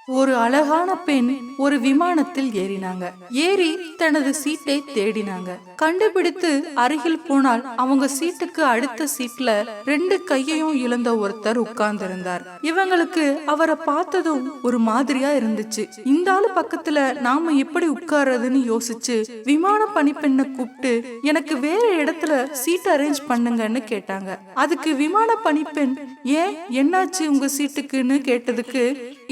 ஒரு அழகான பெண் ஒரு விமானத்தில் ஏறினாங்க. ஏறி தனது சீட்டை தேடினாங்க. கண்டுபிடித்து அருகில் போனால் அவங்க சீட்டுக்கு அடுத்த சீட்ல 2 கையையும் இழந்த ஒருத்தர் உட்கார்ந்து இருந்தார். இவங்களுக்கு அவரை பார்த்ததும் ஒரு மாதிரியா இருந்துச்சு. இந்த ஆளு பக்கத்துல நாம எப்படி உட்கார்றதுன்னு யோசிச்சு விமான பணிப்பெண்ணை கூப்பிட்டு எனக்கு வேற இடத்துல சீட் அரேஞ்ச் பண்ணுங்கன்னு கேட்டாங்க. அதுக்கு விமான பணிப்பெண் ஏன் என்னாச்சு உங்க சீட்டுக்குன்னு கேட்டதுக்கு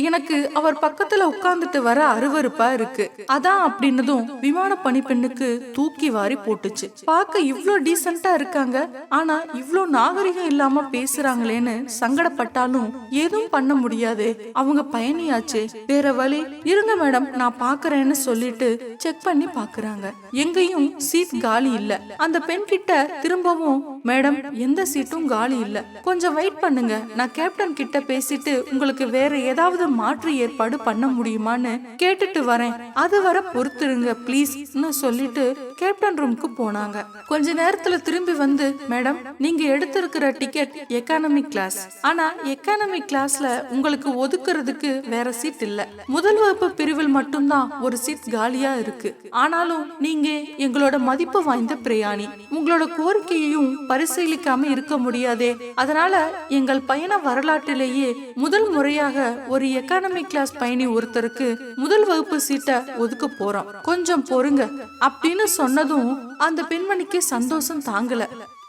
எனக்கு அவர் பக்கத்துல உட்கார்ந்துட்டு வர அருவருப்பா இருக்கு அதான் அப்படின்னதும் விமான பணிப்பெண்ணுக்கு தூக்கி வாரி போட்டுச்சு. பார்க்க இவ்ளோ டீசென்ட்டா இருக்காங்க, ஆனா இவ்ளோ நாகரிகம் இல்லாம பேசுறாங்களேன்னு சங்கடப்பட்டாலும் எதுவும் பண்ண முடியாது. அவங்க பயணியாச்சு, வேற வழி இருங்க மேடம் நான் பாக்குறேன்னு சொல்லிட்டு செக் பண்ணி பாக்குறாங்க. எங்கேயும் சீட் காலி இல்ல. அந்த பெண் கிட்ட திரும்பவும் மேடம் எந்த சீட்டும் காலி இல்ல, கொஞ்சம் வெயிட் பண்ணுங்க, நான் கேப்டன் கிட்ட பேசிட்டு உங்களுக்கு வேற ஏதாவது மாற்று ஏற்பாடு பண்ண முடியுமான்னு கேட்டுட்டு வரேன், அது வர பொறுத்துருங்க பிளீஸ் சொல்லிட்டு கேப்டன் ரூமுக்கு போனாங்க. கொஞ்ச நேரத்துல திரும்பி வந்து மேடம் நீங்க எடுத்திருக்கிற டிக்கெட் எக்கானமி கிளாஸ், ஆனா எக்கானமி கிளாஸ்ல உங்களுக்கு ஒதுக்குறதுக்கு வேற சீட் இல்ல. முதல் வகுப்பு பிரிவில் மட்டும்தான் ஒரு சீட் காலியா இருக்கு. ஆனாலும் நீங்க எங்களோட மதிப்பு வாய்ந்த பிரயாணி, உங்களோட கோரிக்கையையும் பரிசீலிக்காம இருக்க முடியாதே. அதனால எங்கள் பயண வரலாற்றிலேயே முதல் முறையாக ஒரு எக்கானமி கிளாஸ் பயணி ஒருத்தருக்கு முதல் வகுப்பு சீட்டை ஒதுக்க போறோம், கொஞ்சம் பொறுங்க அப்படின்னு சொன்னதும் அந்த பெண்மணிக்கு சந்தோஷம் தாங்கல.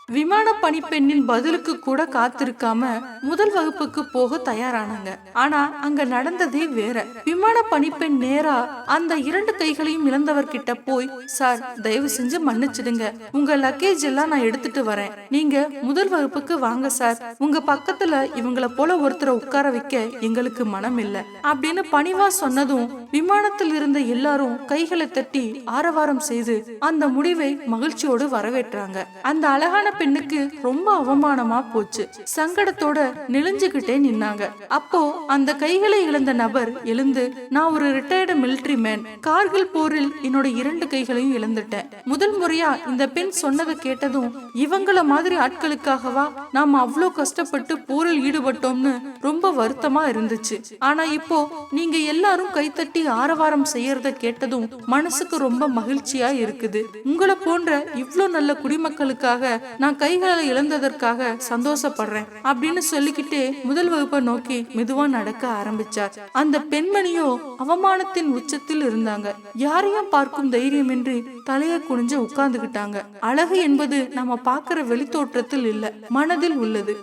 விமான பணிப்பெண்ணின் பதிலுக்கு கூட காத்திருக்காம முதல் வகுப்புக்கு போக தயாரானாங்க. ஆனா அங்க நடந்ததே வேற. விமான பணிப்பெண் நேரா அந்த 2 கைகளையும் இழந்தவர்கிட்ட போய் சார் தயவு செஞ்சு மன்னிச்சிடுங்க, உங்க லக்கேஜ் எல்லாம் நான் எடுத்துட்டு வரேன், நீங்க முதல் வகுப்புக்கு வாங்க சார், உங்க பக்கத்துல இவங்கள போல ஒருத்தரை உட்கார வைக்க எங்களுக்கு மனம் இல்ல அப்படின்னு பணிவா சொன்னதும் விமானத்தில் இருந்த எல்லாரும் கைகளை தட்டி ஆரவாரம் செய்து அந்த முடிவை மகிழ்ச்சியோடு வரவேற்றாங்க. அந்த அழகான பெண்ணுக்கு ரொம்ப அவமானமா போச்சு. சங்கடத்தோட நெளிஞ்சுகிட்டே நின்னாங்க. அப்போ அந்த கைகளை இழந்த நபர் எழுந்து நான் ஒரு ரிட்டையர்டு மிலிட்டரி மேன், கார்கில் போரில் என்னோட 2 கைகளையும் இழந்துட்டேன். முதல் முறையா இந்த பெண் சொன்னதை கேட்டதும் இவங்கள மாதிரி ஆட்களுக்காகவா நாம அவ்வளோ கஷ்டப்பட்டு போரில் ஈடுபட்டோம்னு ரொம்ப வருத்தமா இருந்துச்சு. ஆனா இப்போ நீங்க எல்லாரும் கைத்தட்டி ஆரவாரம் செய்யறத கேட்டதும் மனசுக்கு ரொம்ப மகிழ்ச்சியா இருக்குது. உங்களை போன்ற இவ்ளோ நல்ல குடிமக்களுக்காக நான் கைகளை இழந்ததற்காக சந்தோஷப்படுறேன் அப்படின்னு சொல்லிக்கிட்டே முதல் வகுப்பை நோக்கி மெதுவா நடக்க ஆரம்பிச்சார். அந்த பெண்மணியோ அவமானத்தின் உச்சத்தில் இருந்தாங்க. யாரையும் பார்க்கும் தைரியமின்றி தலையை குனிஞ்சு உட்கார்ந்துகிட்டாங்க. அழகு என்பது நம்ம பார்க்கிற வெளித்தோற்றத்தில் இல்ல, மனதில் உள்ளது.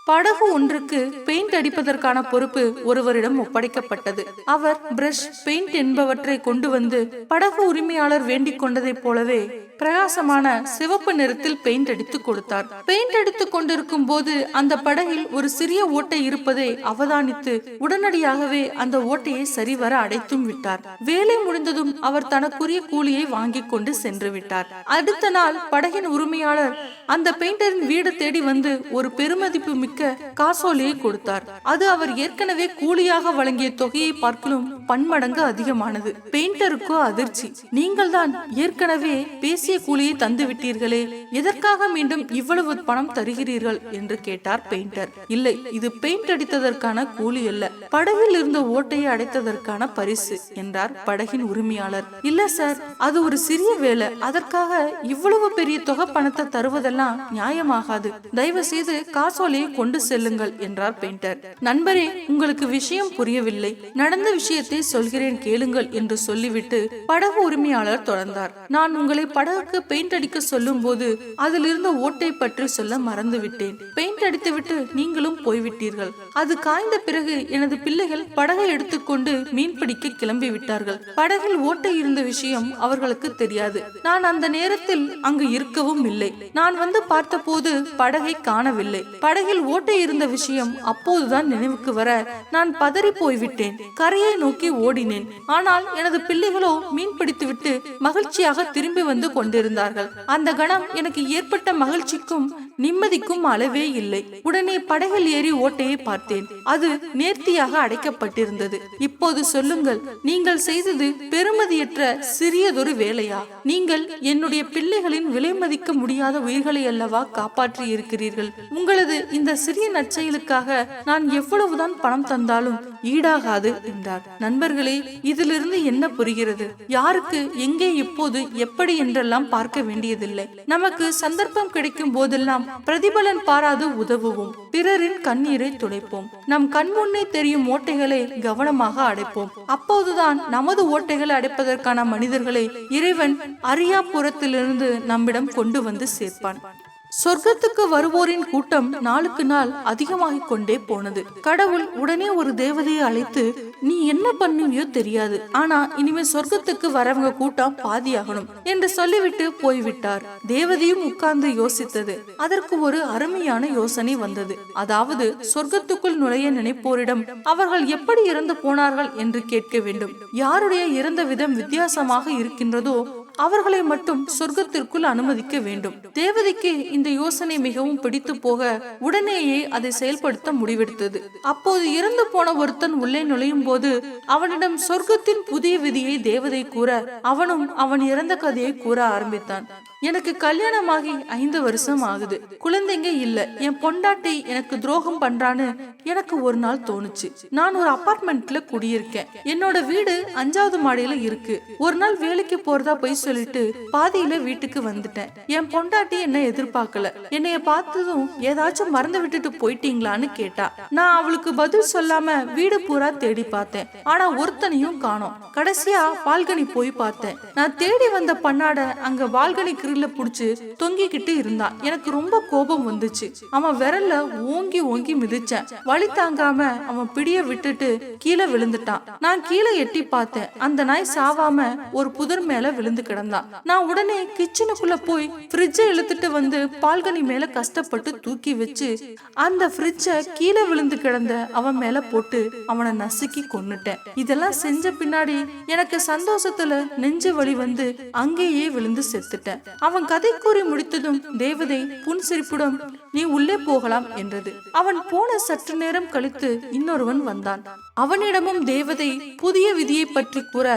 படகு ஒன்றுக்கு பெயிண்ட் அடிப்பதற்கான பொறுப்பு ஒருவரிடம் ஒப்படைக்கப்பட்டது. அவர் பிரஷ், பெயிண்ட் என்பவற்றை கொண்டு வந்து படகு உரிமையாளர் வேண்டிக் கொண்டதை போலவே பிரகாசமான சிவப்பு நிறத்தில் பெயிண்ட் அடித்து கொடுத்தார். பெயிண்ட் அடித்துக் கொண்டிருக்கும் போது அந்த படகில் ஒரு சிறிய ஓட்டை இருப்பதை அவதானித்து உடனடியாகவே அந்த ஓட்டையை சரிவர அடைத்தும் விட்டார். வேலை முடிந்ததும் அவர் தனக்குரிய கூலியை வாங்கி கொண்டு சென்று விட்டார். அடுத்த நாள் படகின் உரிமையாளர் அந்த பெயிண்டரின் வீடு தேடி வந்து ஒரு பெருமதிப்பு மிக்க காசோலையை கொடுத்தார். அது அவர் ஏற்கனவே கூலியாக வழங்கிய தொகையை பார்க்கலும் பன்மடங்கு அதிகமானது. பெயிண்டருக்கோ அதிர்ச்சி. நீங்கள் தான் ஏற்கனவே பேசிய கூலியை தந்து விட்டீர்களே, எதற்காக மீண்டும் இவ்வளவு பணம் தருகிறீர்கள் என்று கேட்டார் பெயிண்டர். இல்லை, இது பெயிண்ட் அடித்ததற்கான கூலி அல்ல, படகில் இருந்த ஓட்டையை அடைத்ததற்கான பரிசு என்றார் படகின் உரிமையாளர். இல்ல சார், அது ஒரு சிறிய வேலை, அதற்காக இவ்வளவு பெரிய தொகை பணத்தை தருவதெல்லாம் நியாயமாகாது, தயவு செய்து காசோலையை கொண்டு செல்லுங்கள் என்றார் பெயிண்டர். நண்பரே, உங்களுக்கு விஷயம் புரியவில்லை, நடந்த விஷயத்தை சொல்கிறேன் கேளுங்கள் என்று சொல்லிவிட்டு படகு உரிமையாளர் தொடர்ந்தார். நான் உங்களை படகுக்கு பெயிண்ட் அடிக்க சொல்லும் போது அதில் இருந்த ஓட்டை பற்றி சொல்ல மறந்து விட்டேன். பெயிண்ட் அடித்துவிட்டு நீங்களும் போய்விட்டீர்கள். அது காய்ந்த பிறகு எனது பிள்ளைகள் படகை எடுத்துக்கொண்டு மீன் பிடிக்க கிளம்பி விட்டார்கள். படகில் ஓட்டை இருந்த விஷயம் அவர்களுக்கு தெரியாது. நான் அந்த நேரத்தில் அங்கு இருக்கவும் இல்லை. நான் வந்து பார்த்த போது படகை காணவில்லை. படகில் ஓட்டை இருந்த விஷயம் அப்போதுதான் நினைவுக்கு வர நான் பதறி போய்விட்டேன். கரையை நோக்கி ஓடினேன். ஆனால் எனது பிள்ளைகளோ மீன் பிடித்துவிட்டு மகிழ்ச்சியாக திரும்பி வந்து கொண்டிருந்தார்கள். அந்த கணம் எனக்கு ஏற்பட்ட மகிழ்ச்சிக்கும் நிம்மதிக்கும் அளவே இல்லை. உடனே படகில் ஏறி ஓட்டையை பார்த்தேன். பார்த்தேன். அது நேர்த்தியாக அடைக்கப்பட்டிருந்தது. இப்போது சொல்லுங்கள், நீங்கள் செய்தது பெருமதியற்ற சிறியதொரு வேலையா? நீங்கள் என்னுடைய பிள்ளைகளின் விலை மதிக்க முடியாத உயிர்களை அல்லவா காப்பாற்றி இருக்கிறீர்கள். உங்களது இந்த சிறிய நற்செயலுக்காக நான் எவ்வளவுதான் பணம் தந்தாலும் ஈடாகாது என்றார். நண்பர்களே, இதிலிருந்து என்ன புரிகிறது? யாருக்கு எங்கே இப்போது எப்படி என்றெல்லாம் பார்க்க வேண்டியதில்லை. நமக்கு சந்தர்ப்பம் கிடைக்கும் போதெல்லாம் பிரதிபலன் பாராது உதவுவோம். பிறரின் கண்ணீரை துடைப்போம். நம் கண்முன்னே தெரியும் ஓட்டைகளை கவனமாக அடைப்போம். அப்போதுதான் நமது ஓட்டைகளை அடைப்பதற்கான மனிதர்களை இறைவன் அரியாபுரத்திலிருந்து நம்மிடம் கொண்டு வந்து சேர்ப்பான். சொர்க்கத்துக்கு வருவோரின் கூட்டம் நாளுக்கு நாள் அதிகமாகிக் கொண்டே போனது. கடவுள் உடனே ஒரு தேவதையை அழைத்து, நீ என்ன பண்ணுவியோ தெரியாது, ஆனா இனிமே சொர்க்கத்துக்கு வரவங்க கூட்டம் பாதியாகணும் என்று சொல்லிவிட்டு போய்விட்டார். தேவதையும் உட்கார்ந்து யோசித்தது. அதற்கு ஒரு அருமையான யோசனை வந்தது. அதாவது, சொர்க்கத்துக்குள் நுழைய நினைப்போரிடம் அவர்கள் எப்படி இறந்து போனார்கள் என்று கேட்க வேண்டும். யாருடைய இறந்த விதம் வித்தியாசமாக இருக்கின்றதோ அவர்களை மட்டும் சொர்க்கத்திற்குள் அனுமதிக்க வேண்டும். தேவதைக்கு இந்த யோசனை மிகவும் பிடித்து போக உடனேயே அதை செயல்படுத்த முடிவெடுத்தது. அப்போது இறந்து போன ஒருத்தன் உள்ளே நுழையும் போது அவனிடம் சொர்க்கத்தின் புதிய விதியை தேவதை கூற, அவனும் அவன் இறந்த கதையை கூற ஆரம்பித்தான். எனக்கு கல்யாணமாகி 5 வருஷம் ஆகுது. குழந்தைங்க இல்ல. என் பொண்டாட்டி எனக்கு துரோகம் பண்றான்னு எனக்கு ஒரு நாள் தோணுச்சு. நான் ஒரு அபார்ட்மெண்ட்ல குடியிருக்கேன். என்னோட வீடு 5வது மாடியில இருக்கு. ஒரு நாள் வேலைக்கு போறதா போய் சொல்லிட்டு பாதியில வீட்டுக்கு வந்துட்டேன். என் பொண்டாட்டி என்ன எதிர்பார்க்கல. என்னைய பார்த்ததும் ஏதாச்சும் மறந்து விட்டுட்டு போயிட்டீங்களான்னு கேட்டா. நான் அவளுக்கு பதில் சொல்லாம வீடு பூரா தேடி பார்த்தேன். ஆனா ஒருத்தனையும் காணோம். கடைசியா பால்கனி போய் பார்த்தேன். நான் தேடி வந்த பண்ணாட அங்க பால்கனி புடிச்சு தொங்கிக்கிட்டு இருந்தான். எனக்கு ரொம்ப கோபம் வந்துச்சு. அவன் விரல்ல ஓங்கி ஓங்கி மிதிச்சேன். வலி தாங்காம அவன் பிடிய விட்டுட்டு கீழே விழுந்துட்டான். நான் கீழே எட்டி பார்த்தேன். அந்த நாய் சாவாம ஒரு புதர் மேல விழுந்து கிடந்தான். நான் உடனே கிச்சனுக்குள்ள போய் ஃப்ரிட்ஜை இழுத்துட்டு வந்து பால்கனி மேல கஷ்டப்பட்டு தூக்கி வச்சு அந்த ஃப்ரிட்ஜை கீழே விழுந்து கிடந்த அவன் மேல போட்டு அவனை நசுக்கி கொன்னுட்டேன். இதெல்லாம் செஞ்ச பின்னாடி எனக்கு சந்தோஷத்துல நெஞ்சு வலி வந்து அங்கேயே விழுந்து செத்துட்டேன். அவன் கதை கூறி முடித்ததும் தேவதை புன்சிரிப்புடன், நீ உள்ளே போகலாம் என்றது. அவன் போன சற்று நேரம் கழித்து இன்னொருவன் வந்தான். அவனிடமும் தேவதை புதிய விதியை பற்றி கூற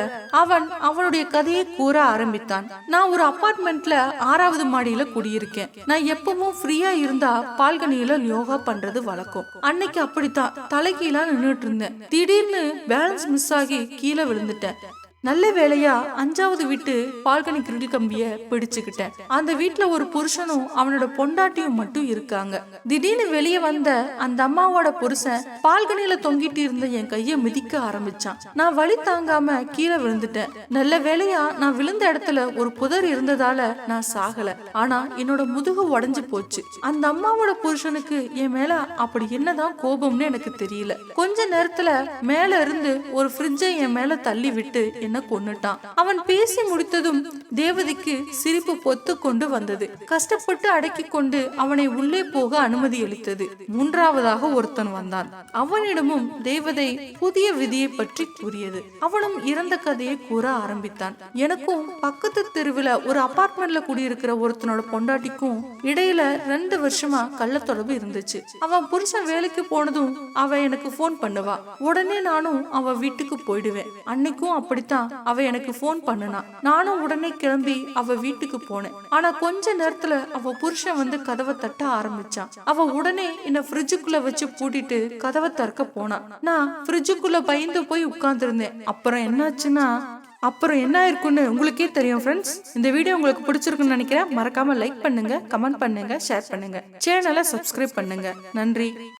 அவன் அவனுடைய கதையை கூற ஆரம்பித்தான். நான் ஒரு அபார்ட்மெண்ட்ல 6வது மாடியில குடியிருக்கேன். நான் எப்பவும் ஃப்ரீயா இருந்தா பால்கனியில யோகா பண்றது வழக்கம். அன்னைக்கு அப்படித்தான் தலைகீழா நின்னுட்டு இருந்தேன். திடீர்னு பேலன்ஸ் மிஸ் ஆகி கீழே விழுந்துட்டேன். நல்ல வேளையா 5வது வீட்டு பால்கனி கிரில் கம்பிய பிடிச்சுக்கிட்டேன். அந்த வீட்டுல ஒரு புருஷனும் அவனோட பொண்டாட்டியும் மட்டும் இருக்காங்க. திடீர்னு வெளியே வந்த அந்த அம்மாவோட புருஷன் பால்கனியில தொங்கிட்டு இருந்த என் கைய மிதிக்க ஆரம்பிச்சான். நான் வலி தாங்காம கீழே விழுந்துட்டேன். நல்ல வேளையா நான் விழுந்த இடத்துல ஒரு புதர் இருந்ததால நான் சாகல. ஆனா என்னோட முதுகு உடைஞ்சு போச்சு. அந்த அம்மாவோட புருஷனுக்கு என் மேல அப்படி என்னதான் கோபம்னு எனக்கு தெரியல. கொஞ்ச நேரத்துல மேல இருந்து ஒரு ஃப்ரிட்ஜை என் மேல தள்ளி விட்டு என்ன கொன்னுட்டான். அவன் பேசி முடித்ததும் தேவதைக்கு சிரிப்பு பொத்து கொண்டு வந்தது. கஷ்டப்பட்டு அடக்கி கொண்டு அவனை உள்ளே போக அனுமதி அளித்தது. 3வதாக ஒருத்தன் வந்தான். அவனிடமும் தேவதை புதிய விதியை பற்றி கூறியது. அவனும் இறந்த கதையை கூற ஆரம்பித்தான். எனக்கும் பக்கத்து தெருவில் ஒரு அபார்ட்மெண்ட்ல குடியிருக்கிற ஒருத்தனோட பொண்டாட்டிக்கும் இடையில 2 வருஷமா கள்ள தொடர்பு இருந்துச்சு. அவன் புருஷன் வேலைக்கு போனதும் அவ எனக்கு போன் பண்ணுவா. உடனே நானும் அவ வீட்டுக்கு போயிடுவேன். அன்னைக்கும் அப்படித்தான் அவ எனக்கு போன் பண்ணுனா. நானும் உடனே கிளம்பி அவ வீட்டுக்கு போனேன். ஆனா கொஞ்ச நேரத்துல அவ புருஷன் வந்து கதவை தட்ட ஆரம்பிச்சான். அவ உடனே என்ன ஃப்ரிட்ஜுக்குள்ள வச்சு பூட்டிட்டு கதவை திறக்க போனா. நான் ஃப்ரிட்ஜுக்குள்ள பயந்து போய் உட்கார்ந்து இருந்தேன். அப்புறம் என்ன இருக்குன்னு உங்களுக்கே தெரியும் ஃப்ரெண்ட்ஸ். இந்த வீடியோ உங்களுக்கு பிடிச்சிருக்குன்னு நினைக்கிறேன். மறக்காம லைக் பண்ணுங்க, கமெண்ட் பண்ணுங்க, ஷேர் பண்ணுங்க, சேனலை சப்ஸ்கிரைப் பண்ணுங்க. நன்றி.